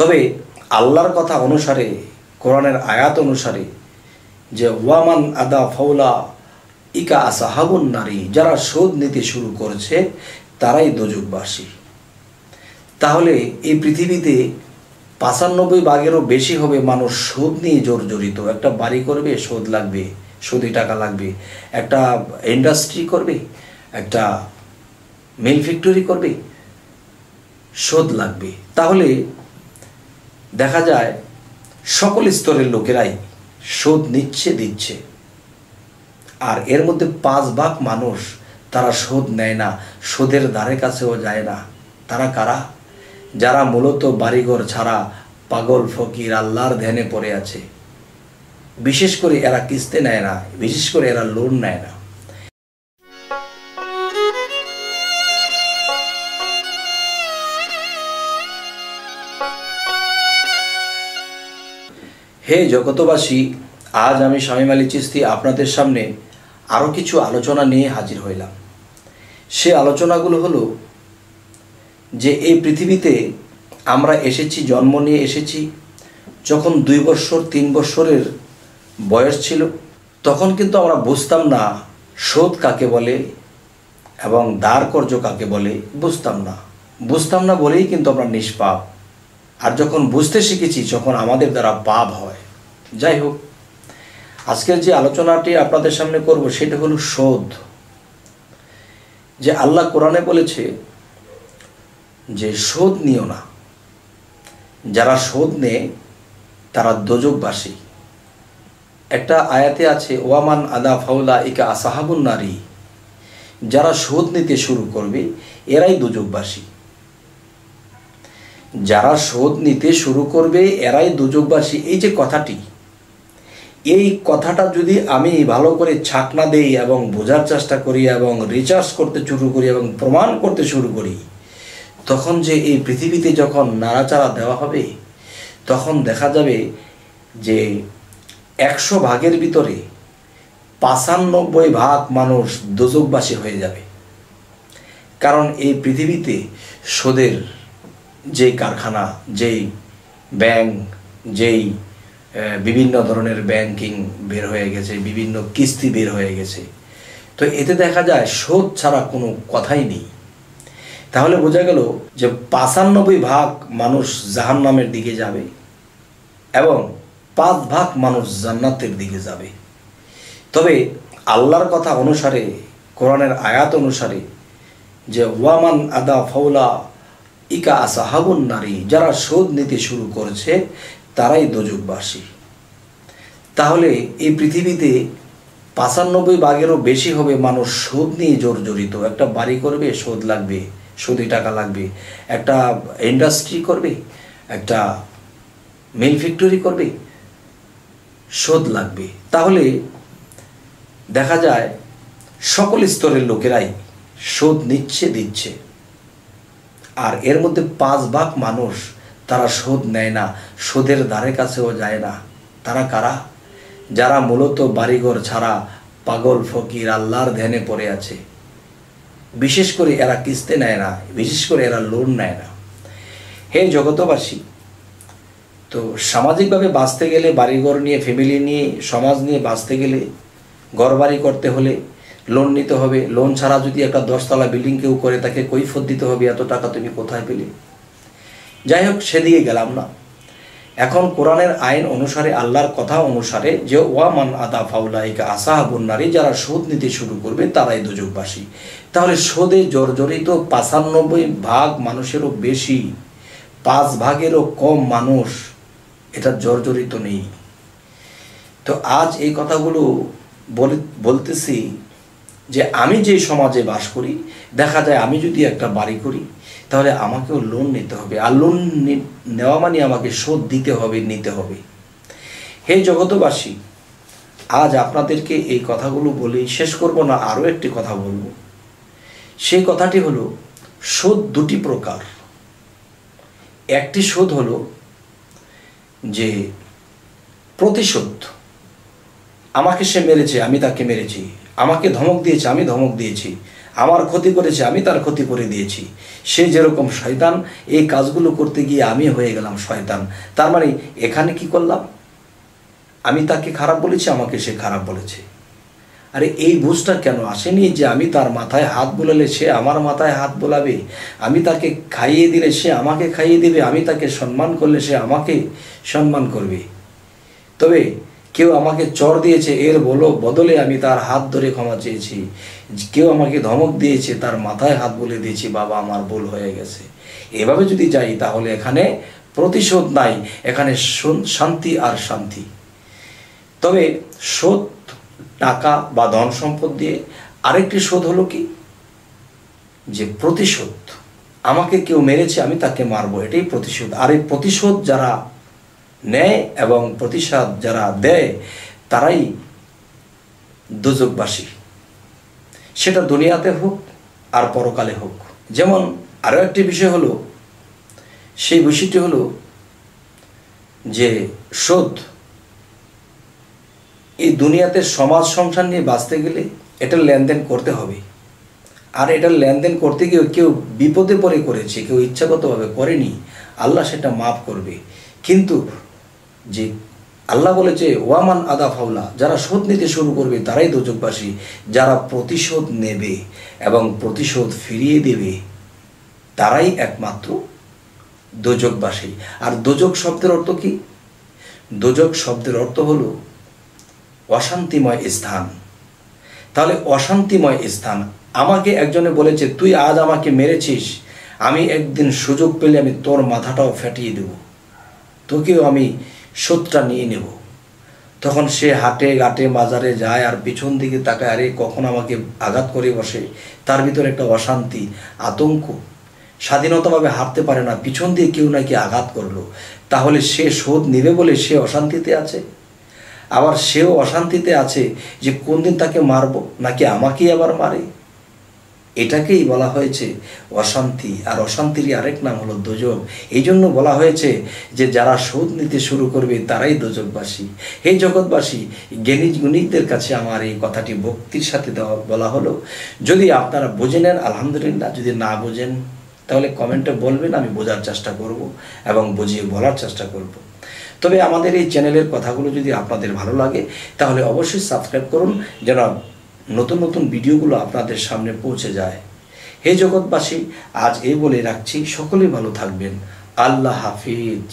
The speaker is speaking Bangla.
তবে আল্লাহর কথা অনুসারে, কোরআনের আয়াত অনুসারে যে ওয়ামান আদা ফাউলা ইকা আসাহাবুন নারী, যারা সুদ নিতে শুরু করেছে তারাই দোজখবাসী। তাহলে এই পৃথিবীতে ৯৫ ভাগেরও বেশি হবে মানুষ সুদ নিয়ে জর্জরিত। একটা বাড়ি করবে, সুদ লাগবে, সুদে টাকা লাগবে। একটা ইন্ডাস্ট্রি করবে, একটা মিল ফ্যাক্টরি করবে, সুদ লাগবে। তাহলে দেখা যায় সকল স্তরের লোকেরাই সুদ নিচ্ছে, দিচ্ছে। আর এর মধ্যে ৫ ভাগ মানুষ তারা সুদ নেয় না, সুদের ধারে কাছেও যায় না। তারা কারা? যারা মূলত বাড়িঘর ছাড়া পাগল ফকির আল্লাহর ধ্যানে পড়ে আছে। বিশেষ করে এরা কিস্তি নেয় না, বিশেষ করে এরা লোন নেয় না। হে জগতবাসী, আজ আমি শামীম আলী চিশতি আপনাদের সামনে আরও কিছু আলোচনা নিয়ে হাজির হইলাম। সে আলোচনাগুলো হলো যে এই পৃথিবীতে আমরা এসেছি, জন্ম নিয়ে এসেছি যখন ২ বছর ৩ বছরের বয়স ছিল, তখন কিন্তু আমরা বুঝতাম না সুদ কাকে বলে এবং ধার কর্জ কাকে বলে। বুঝতাম না বলেই কিন্তু আমরা নিষ্পাপ। আর যখন বুঝতে শিখেছি তখন আমাদের দ্বারা পাপ হয়। যাই হোক, আজকের যে আলোচনাটি আপনাদের সামনে করব সেটা হলো সুদ। যে আল্লাহ কোরআনে বলেছে যে সুদ নিও না, যারা সুদ নেয় তারা দোজখবাসী। একটা আয়াতে আছে ওয়ামান আদা ফাউলা ইকা আসাহাবুন নারী, যারা সুদ নিতে শুরু করবে এরাই দোজখবাসী। যারা সুদ নিতে শুরু করবে এরাই দোজখবাসী। এই যে কথাটি, এই কথাটা যদি আমি ভালো করে ছাকনা দেই এবং বোঝার চেষ্টা করি এবং রিসার্চ করতে শুরু করি এবং প্রমাণ করতে শুরু করি, তখন যে এই পৃথিবীতে যখন নাড়াচাড়া দেওয়া হবে তখন দেখা যাবে যে ১০০ ভাগের ভিতরে ৯৫ ভাগ মানুষ দোজখবাসী হয়ে যাবে। কারণ এই পৃথিবীতে সুদের যেই কারখানা, যেই ব্যাংক, যেই বিভিন্ন ধরনের ব্যাংকিং বের হয়ে গেছে, বিভিন্ন কিস্তি বের হয়ে গেছে, তো এতে দেখা যায় সুদ ছাড়া কোনো কথাই নেই। তাহলে বোঝা গেল যে ৯৫ ভাগ মানুষ জাহান্নামের দিকে যাবে এবং ৫ ভাগ মানুষ জান্নাতের দিকে যাবে। তবে আল্লাহর কথা অনুসারে, কোরআনের আয়াত অনুসারে যে ওয়ামান আদা ফাউলা ইকা আসাহাবুন নারী, যারা সুদ নিতে শুরু করেছে তারাই দোজখবাসী। তাহলে এই পৃথিবীতে ৯৫ ভাগেরও বেশি হবে মানুষ সুদ নিয়ে জর্জরিত। একটা বাড়ি করবে, সুদ লাগবে, সুদে টাকা লাগবে। একটা ইন্ডাস্ট্রি করবে, একটা মিল ফ্যাক্টরি করবে, সুদ লাগবে। তাহলে দেখা যায় সকল স্তরের লোকেরাই সুদ নিচ্ছে, দিচ্ছে। আর এর মধ্যে ৫ ভাগ মানুষ তারা সুদ নেয় না, সুদের ধারে কাছেও যায় না। তারা কারা? যারা মূলত বাড়িঘর ছাড়া পাগল ফকির আল্লাহর ধ্যানে পড়ে আছে। বিশেষ করে এরা কিস্তি নেয় না, বিশেষ করে এরা লোন নেয় না। হে জগতবাসী, তো সামাজিকভাবে বাঁচতে গেলে, বাড়িঘর নিয়ে, ফ্যামিলি নিয়ে, সমাজ নিয়ে বাঁচতে গেলে, ঘর বাড়ি করতে হলে লোন নিতে হবে। লোন ছাড়া যদি একটা ১০ তলা বিল্ডিং কেউ করে তাকে কৈফিয়ত দিতে হবে, এত টাকা তুমি কোথায় পেলে? যাই হোক, সেদিকে গেলাম না। এখন কোরআনের আইন অনুসারে, আল্লাহর কথা অনুসারে যে ওয়ামান আদা ফাউলা ইকা আসাহাবুন নারী, যারা সুদ নিতে শুরু করবে তারাই দোজখবাসী। তাহলে সুদে জর্জরিত ৯৫ ভাগ মানুষেরও বেশি, ৫ ভাগেরও কম মানুষ এটা জর্জরিত নেই। তো আজ এই কথাগুলো বলতেছি যে আমি যে সমাজে বাস করি, দেখা যায় আমি যদি একটা বাড়ি করি তাহলে আমাকেও লোন নিতে হবে। আর লোন নেওয়া মানে আমাকে শোধ দিতে হবে, নিতে হবে। হে জগতবাসী, আজ আপনাদেরকে এই কথাগুলো বলেই শেষ করব না, আরও একটি কথা বলবো। সেই কথাটি হলো সুদ ২টি প্রকার। একটি সুদ হলো যে প্রতিশোধ। আমাকে সে মেরেছে, আমি তাকে মেরেছি, আমাকে ধমক দিয়েছে, আমি ধমক দিয়েছি, আমার ক্ষতি করেছে, আমি তার ক্ষতি করে দিয়েছি। সে যেরকম শয়তান, এই কাজগুলো করতে গিয়ে আমি হয়ে গেলাম শয়তান। তার মানে এখানে কি করলাম? আমি তাকে খারাপ বলেছি, আমাকে সে খারাপ বলেছে। আরে এই বুঝটা কেন আসেনি যে আমি তার মাথায় হাত বোলালে সে আমার মাথায় হাত বোলাবে, আমি তাকে খাইয়ে দিলে সে আমাকে খাইয়ে দেবে, আমি তাকে সম্মান করলে সে আমাকে সম্মান করবে। তবে কেউ আমাকে চর দিয়েছে, এর বদলে আমি তার হাত ধরে ক্ষমা চেয়েছি। কেউ আমাকে ধমক দিয়েছে, তার মাথায় হাত বলে দিয়েছি, বাবা আমার ভুল হয়ে গেছে। এভাবে যদি যাই তাহলে এখানে প্রতিশোধ নাই, এখানে শান্তি আর শান্তি। তবে শোধ টাকা বা ধন সম্পদ দিয়ে। আরেকটি শোধ হলো কি, যে প্রতিশোধ। আমাকে কেউ মেরেছে, আমি তাকে মারবো, এটাই প্রতিশোধ। আর এই প্রতিশোধ যারা নেয় এবং প্রতিশোধ যারা দেয় তারাই দোজখবাসী, সেটা দুনিয়াতে হোক আর পরকালে হোক। যেমন আরও একটি বিষয় হলো, সেই বিষয়টি হলো যে শোধ। এই দুনিয়াতে সমাজ সংসার নিয়ে বাঁচতে গেলে এটা লেনদেন করতে হবে। আর এটা লেনদেন করতে গিয়ে কেউ বিপদে পড়ে করেছে, কেউ ইচ্ছাগতভাবে করেনি, আল্লাহ সেটা মাফ করবে। কিন্তু যে আল্লাহ বলেছে ওয়ামান আদা ফাউলা, যারা শোধ নিতে শুরু করবে তারাই দোজখবাসী। যারা প্রতিশোধ নেবে এবং প্রতিশোধ ফিরিয়ে দেবে তারাই একমাত্র দোজখবাসী। আর দোজখ শব্দের অর্থ কি? দোজখ শব্দের অর্থ হলো অশান্তিময় স্থান। তাহলে অশান্তিময় স্থান। আমাকে একজনে বলেছে, তুই আজ আমাকে মেরেছিস, আমি একদিন সুযোগ পেলে আমি তোর মাথাটাও ফাটিয়ে দেব, তোকেও আমি শোধটা নিয়ে নেব। তখন সে হাটে ঘাটে বাজারে যায় আর পিছন দিকে তাকায়, আরে কখন আমাকে আঘাত করে বসে। তার ভিতরে একটা অশান্তি, আতঙ্ক, স্বাধীনতাভাবে হাঁটতে পারে না, পিছন দিয়ে কেউ নাকি আঘাত করলো। তাহলে সে শোধ নেবে বলে সে অশান্তিতে আছে। আবার সেও অশান্তিতে আছে যে কোন দিন তাকে মারবো নাকি আমাকেই আবার মারে। এটাকেই বলা হয়েছে অশান্তি। আর অশান্তিরই আরেক নাম হলো দোজখ। এই জন্য বলা হয়েছে যে যারা শোধ নিতে শুরু করবে তারাই দোজখবাসী। এই জগৎবাসী, জ্ঞানী গুণীদের কাছে আমার এই কথাটি ভক্তির সাথে বলা হলো। যদি আপনারা বুঝে নেন আলহামদুলিল্লাহ, যদি না বুঝেন তাহলে কমেন্টে বলবেন, আমি বোঝার চেষ্টা করব এবং বুঝিয়ে বলার চেষ্টা করব। তবে আমাদের এই চ্যানেলের কথাগুলো যদি আপনাদের ভালো লাগে তাহলে অবশ্যই সাবস্ক্রাইব করুন, যেন নতুন নতুন ভিডিওগুলো আপনাদের সামনে পৌঁছে যায়। হে জগৎবাসী, আজ এই বলে রাখছি, সকলেই ভালো থাকবেন। আল্লাহ হাফিজ।